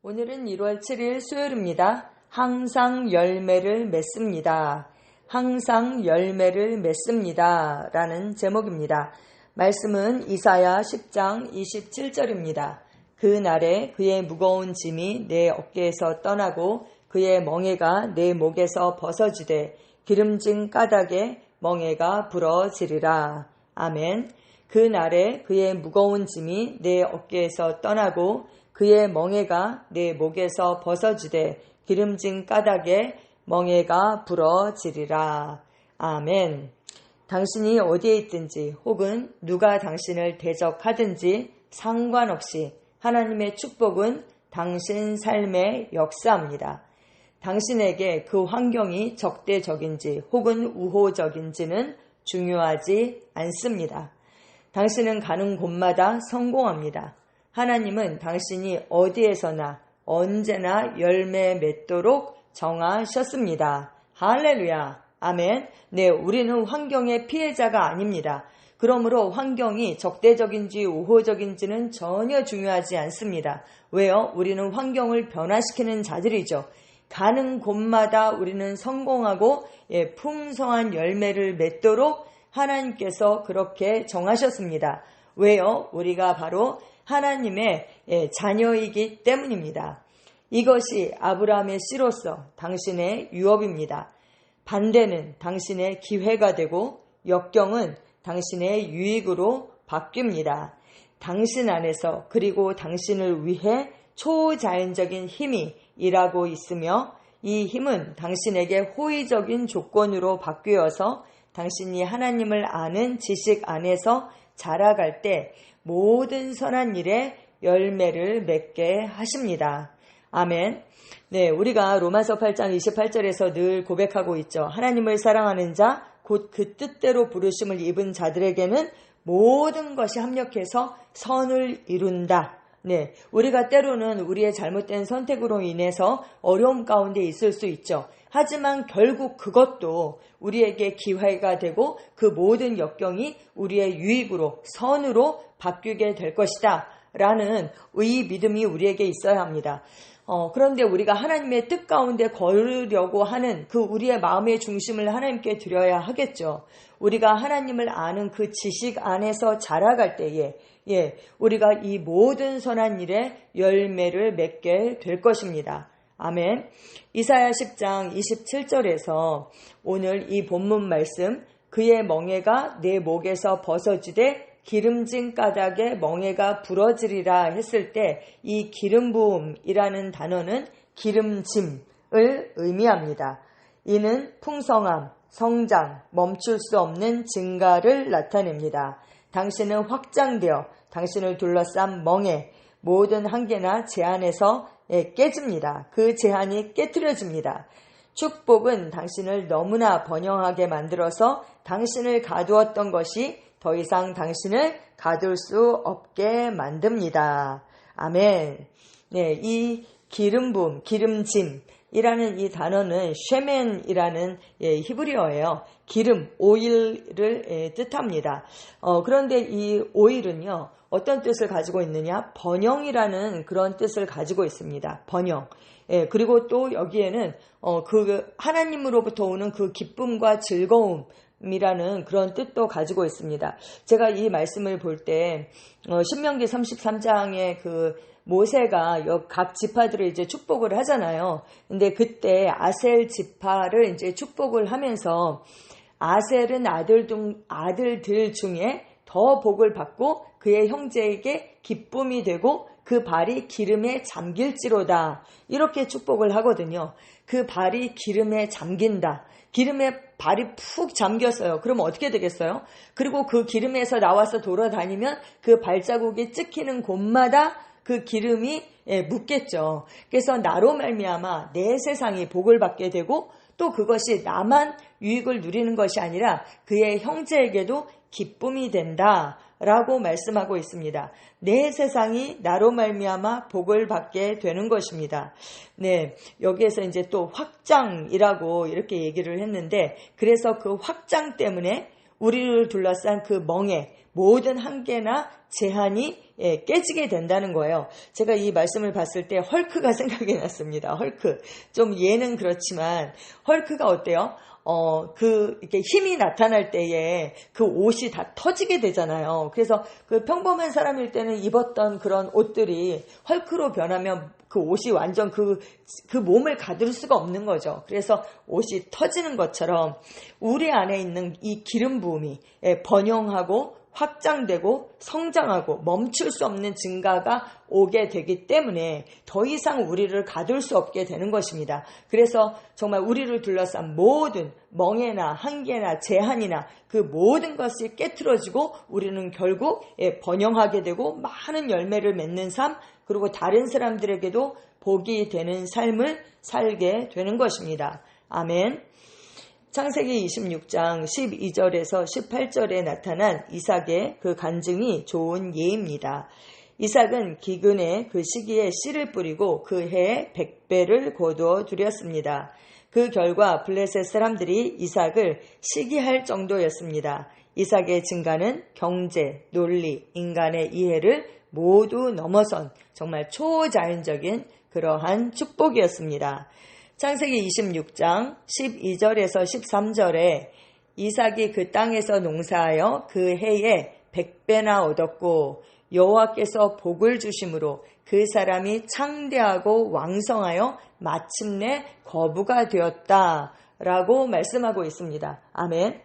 오늘은 1월 7일 수요일입니다. 항상 열매를 맺습니다. 항상 열매를 맺습니다. 라는 제목입니다. 말씀은 이사야 10장 27절입니다. 그 날에 그의 무거운 짐이 내 어깨에서 떠나고 그의 멍에가 내 목에서 벗어지되 기름진 까닭에 멍에가 부러지리라. 아멘. 그 날에 그의 무거운 짐이 내 어깨에서 떠나고 그의 멍에가 내 목에서 벗어지되 기름진 까닭에 멍에가 부러지리라. 아멘. 당신이 어디에 있든지 혹은 누가 당신을 대적하든지 상관없이 하나님의 축복은 당신 삶에 역사합니다. 당신에게 그 환경이 적대적인지 혹은 우호적인지는 중요하지 않습니다. 당신은 가는 곳마다 성공합니다. 하나님은 당신이 어디에서나 언제나 열매 맺도록 정하셨습니다. 할렐루야. 아멘. 네, 우리는 환경의 피해자가 아닙니다. 그러므로 환경이 적대적인지 우호적인지는 전혀 중요하지 않습니다. 왜요? 우리는 환경을 변화시키는 자들이죠. 가는 곳마다 우리는 성공하고 풍성한 열매를 맺도록 하나님께서 그렇게 정하셨습니다. 왜요? 우리가 바로 하나님의 자녀이기 때문입니다. 이것이 아브라함의 씨로서 당신의 유업입니다. 반대는 당신의 기회가 되고 역경은 당신의 유익으로 바뀝니다. 당신 안에서 그리고 당신을 위해 초자연적인 힘이 일하고 있으며 이 힘은 당신에게 호의적인 조건으로 바뀌어서 당신이 하나님을 아는 지식 안에서 자라갈 때 모든 선한 일에 열매를 맺게 하십니다. 아멘. 네, 우리가 로마서 8장 28절에서 늘 고백하고 있죠. 하나님을 사랑하는 자, 곧 그 뜻대로 부르심을 입은 자들에게는 모든 것이 합력해서 선을 이룬다. 네, 우리가 때로는 우리의 잘못된 선택으로 인해서 어려움 가운데 있을 수 있죠. 하지만 결국 그것도 우리에게 기회가 되고 그 모든 역경이 우리의 유익으로 선으로 바뀌게 될 것이다 라는 이 믿음이 우리에게 있어야 합니다. 그런데 우리가 하나님의 뜻 가운데 걸으려고 하는 그 우리의 마음의 중심을 하나님께 드려야 하겠죠. 우리가 하나님을 아는 그 지식 안에서 자라갈 때에 우리가 이 모든 선한 일에 열매를 맺게 될 것입니다. 아멘. 이사야 10장 27절에서 오늘 이 본문 말씀 그의 멍에가 내 목에서 벗어지되 기름진 까닭에 멍에가 부러지리라 했을 때 이 기름 부음이라는 단어는 기름짐을 의미합니다. 이는 풍성함, 성장, 멈출 수 없는 증가를 나타냅니다. 당신은 확장되어 당신을 둘러싼 멍에 모든 한계나 제한에서 깨집니다. 그 제한이 깨트려집니다. 축복은 당신을 너무나 번영하게 만들어서 당신을 가두었던 것이 더 이상 당신을 가둘 수 없게 만듭니다. 아멘. 네, 이 기름 부음, 기름짐이라는 이 단어는 쉐멘이라는 히브리어예요. 기름, 오일을 뜻합니다. 그런데 이 오일은요, 어떤 뜻을 가지고 있느냐? 번영이라는 그런 뜻을 가지고 있습니다. 번영. 그리고 또 여기에는 그 하나님으로부터 오는 그 기쁨과 즐거움이라는 그런 뜻도 가지고 있습니다. 제가 이 말씀을 볼 때 신명기 33장에 그 모세가 각 지파들을 이제 축복을 하잖아요. 근데 그때 아셀 지파를 이제 축복을 하면서 아셀은 아들들 중에 더 복을 받고 그의 형제에게 기쁨이 되고 그 발이 기름에 잠길지로다. 이렇게 축복을 하거든요. 그 발이 기름에 잠긴다. 기름에 발이 푹 잠겼어요. 그럼 어떻게 되겠어요? 그리고 그 기름에서 나와서 돌아다니면 그 발자국이 찍히는 곳마다 그 기름이 묻겠죠. 그래서 나로 말미암아 내 세상이 복을 받게 되고 또 그것이 나만 유익을 누리는 것이 아니라 그의 형제에게도 기쁨이 된다라고 말씀하고 있습니다. 내 세상이 나로 말미암아 복을 받게 되는 것입니다. 네, 여기에서 이제 또 확장이라고 이렇게 얘기를 했는데 그래서 그 확장 때문에 우리를 둘러싼 그 멍에 모든 한계나 제한이 깨지게 된다는 거예요. 제가 이 말씀을 봤을 때 헐크가 생각이 났습니다. 헐크. 좀 얘는 그렇지만 헐크가 어때요? 이렇게 힘이 나타날 때에 그 옷이 다 터지게 되잖아요. 그래서 그 평범한 사람일 때는 입었던 그런 옷들이 헐크로 변하면 그 옷이 완전 그 몸을 가둘 수가 없는 거죠. 그래서 옷이 터지는 것처럼 우리 안에 있는 이 기름 부음이 번영하고 확장되고 성장하고 멈출 수 없는 증가가 오게 되기 때문에 더 이상 우리를 가둘 수 없게 되는 것입니다. 그래서 정말 우리를 둘러싼 모든 멍에나 한계나 제한이나 그 모든 것이 깨트려지고 우리는 결국 번영하게 되고 많은 열매를 맺는 삶, 그리고 다른 사람들에게도 복이 되는 삶을 살게 되는 것입니다. 아멘. 창세기 26장 12절에서 18절에 나타난 이삭의 그 간증이 좋은 예입니다. 이삭은 기근의 그 시기에 씨를 뿌리고 그 해에 100배를 거두어 들였습니다. 그 결과 블레셋 사람들이 이삭을 시기할 정도였습니다. 이삭의 증가는 경제, 논리, 인간의 이해를 모두 넘어선 정말 초자연적인 그러한 축복이었습니다. 창세기 26장 12절에서 13절에 이삭이 그 땅에서 농사하여 그 해에 100배나 얻었고 여호와께서 복을 주심으로 그 사람이 창대하고 왕성하여 마침내 거부가 되었다라고 말씀하고 있습니다. 아멘.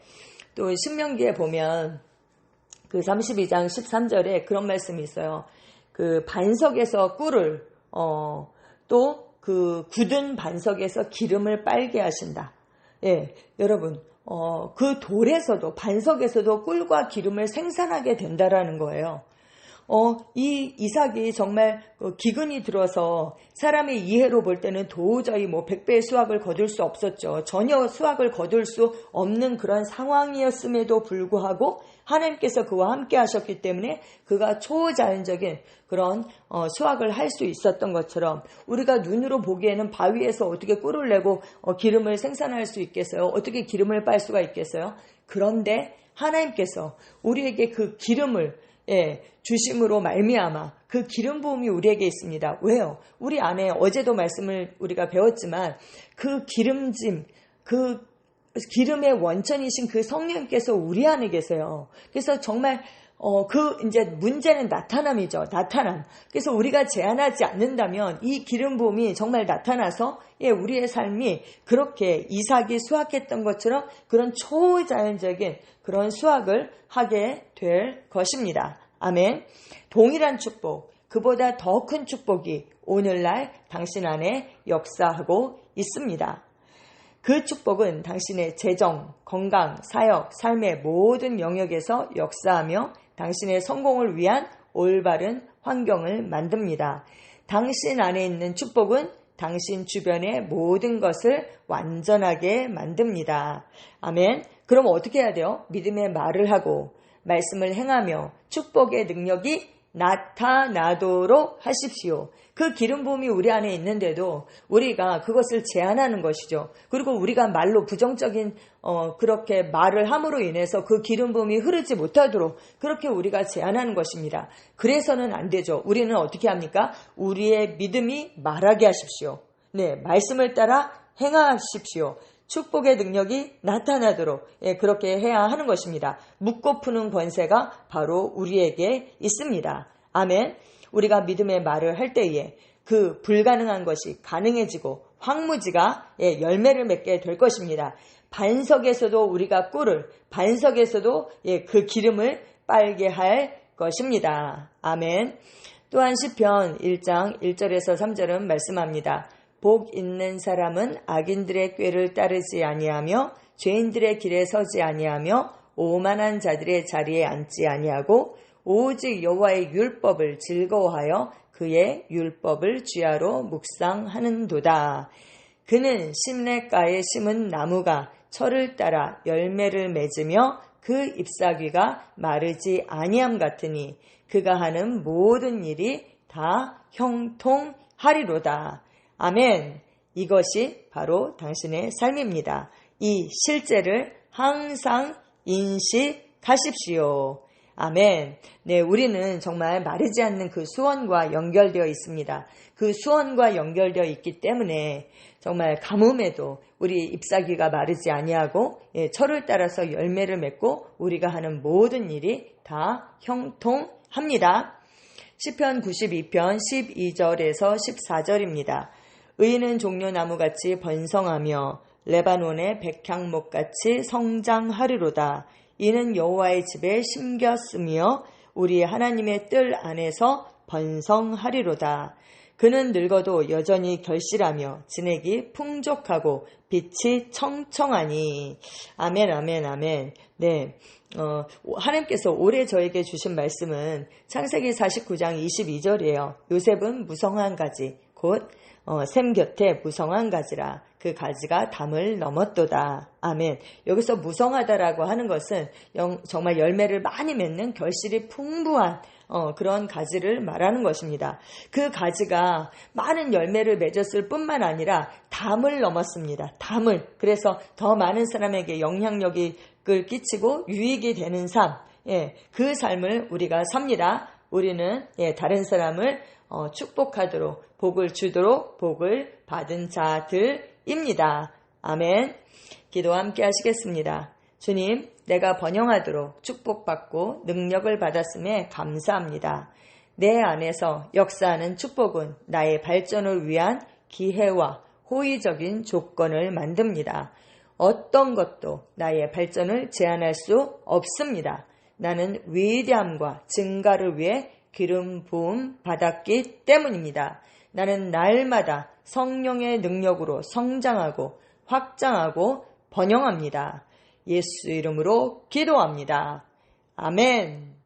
또 신명기에 보면 그 32장 13절에 그런 말씀이 있어요. 그 반석에서 꿀을 또 그 굳은 반석에서 기름을 빨게 하신다. 예, 여러분, 그 돌에서도 반석에서도 꿀과 기름을 생산하게 된다라는 거예요. 이 이삭이 정말 기근이 들어서 사람의 이해로 볼 때는 도저히 100배의 수확을 거둘 수 없었죠. 전혀 수확을 거둘 수 없는 그런 상황이었음에도 불구하고 하나님께서 그와 함께 하셨기 때문에 그가 초자연적인 그런 수확을 할 수 있었던 것처럼 우리가 눈으로 보기에는 바위에서 어떻게 꿀을 내고 기름을 생산할 수 있겠어요? 어떻게 기름을 빨 수가 있겠어요? 그런데 하나님께서 우리에게 그 기름을 주심으로 말미암아 그 기름 부음이 우리에게 있습니다. 왜요? 우리 안에 어제도 말씀을 우리가 배웠지만 그 기름짐, 그 기름의 원천이신 그 성령께서 우리 안에 계세요. 그래서 정말 이제 문제는 나타남이죠. 나타남. 그래서 우리가 제한하지 않는다면 이 기름 부음이 정말 나타나서 우리의 삶이 그렇게 이삭이 수확했던 것처럼 그런 초자연적인 그런 수확을 하게 될 것입니다. 아멘. 동일한 축복, 그보다 더 큰 축복이 오늘날 당신 안에 역사하고 있습니다. 그 축복은 당신의 재정, 건강, 사역, 삶의 모든 영역에서 역사하며 당신의 성공을 위한 올바른 환경을 만듭니다. 당신 안에 있는 축복은 당신 주변의 모든 것을 완전하게 만듭니다. 아멘. 그럼 어떻게 해야 돼요? 믿음의 말을 하고 말씀을 행하며 축복의 능력이 나타나도록 하십시오. 그 기름 부음이 우리 안에 있는데도 우리가 그것을 제한하는 것이죠. 그리고 우리가 말로 부정적인 그렇게 말을 함으로 인해서 그 기름 부음이 흐르지 못하도록 그렇게 우리가 제한하는 것입니다. 그래서는 안 되죠. 우리는 어떻게 합니까? 우리의 믿음이 말하게 하십시오. 네, 말씀을 따라 행하십시오. 축복의 능력이 나타나도록 그렇게 해야 하는 것입니다. 묻고 푸는 권세가 바로 우리에게 있습니다. 아멘. 우리가 믿음의 말을 할 때에 그 불가능한 것이 가능해지고 황무지가 열매를 맺게 될 것입니다. 반석에서도 우리가 꿀을, 반석에서도 그 기름을 빨게 할 것입니다. 아멘. 또한 시편 1장 1절에서 3절은 말씀합니다. 복 있는 사람은 악인들의 꾀를 따르지 아니하며 죄인들의 길에 서지 아니하며 오만한 자들의 자리에 앉지 아니하고 오직 여호와의 율법을 즐거워하여 그의 율법을 주야로 묵상하는도다. 그는 시냇가에 심은 나무가 철을 따라 열매를 맺으며 그 잎사귀가 마르지 아니함 같으니 그가 하는 모든 일이 다 형통하리로다. 아멘. 이것이 바로 당신의 삶입니다. 이 실제를 항상 인식하십시오. 아멘. 네, 우리는 정말 마르지 않는 그 수원과 연결되어 있습니다. 그 수원과 연결되어 있기 때문에 정말 가뭄에도 우리 잎사귀가 마르지 아니하고 철을 따라서 열매를 맺고 우리가 하는 모든 일이 다 형통합니다. 시편 92편 12절에서 14절입니다. 의인은 종려나무같이 번성하며 레바논의 백향목같이 성장하리로다. 이는 여호와의 집에 심겼으며 우리 하나님의 뜰 안에서 번성하리로다. 그는 늙어도 여전히 결실하며 진액이 풍족하고 빛이 청청하니. 아멘, 아멘, 아멘. 네, 하나님께서 올해 저에게 주신 말씀은 창세기 49장 22절이에요. 요셉은 무성한 가지, 곧 샘 곁에 무성한 가지라. 그 가지가 담을 넘었도다. 아멘. 여기서 무성하다라고 하는 것은 정말 열매를 많이 맺는 결실이 풍부한 그런 가지를 말하는 것입니다. 그 가지가 많은 열매를 맺었을 뿐만 아니라 담을 넘었습니다. 담을. 그래서 더 많은 사람에게 영향력을 끼치고 유익이 되는 삶. 그 삶을 우리가 삽니다. 우리는 다른 사람을 축복하도록 복을 주도록 복을 받은 자들입니다. 아멘. 기도 함께 하시겠습니다. 주님, 내가 번영하도록 축복받고 능력을 받았음에 감사합니다. 내 안에서 역사하는 축복은 나의 발전을 위한 기회와 호의적인 조건을 만듭니다. 어떤 것도 나의 발전을 제한할 수 없습니다. 나는 위대함과 증가를 위해 기름 부음 받았기 때문입니다. 나는 날마다 성령의 능력으로 성장하고 확장하고 번영합니다. 예수 이름으로 기도합니다. 아멘.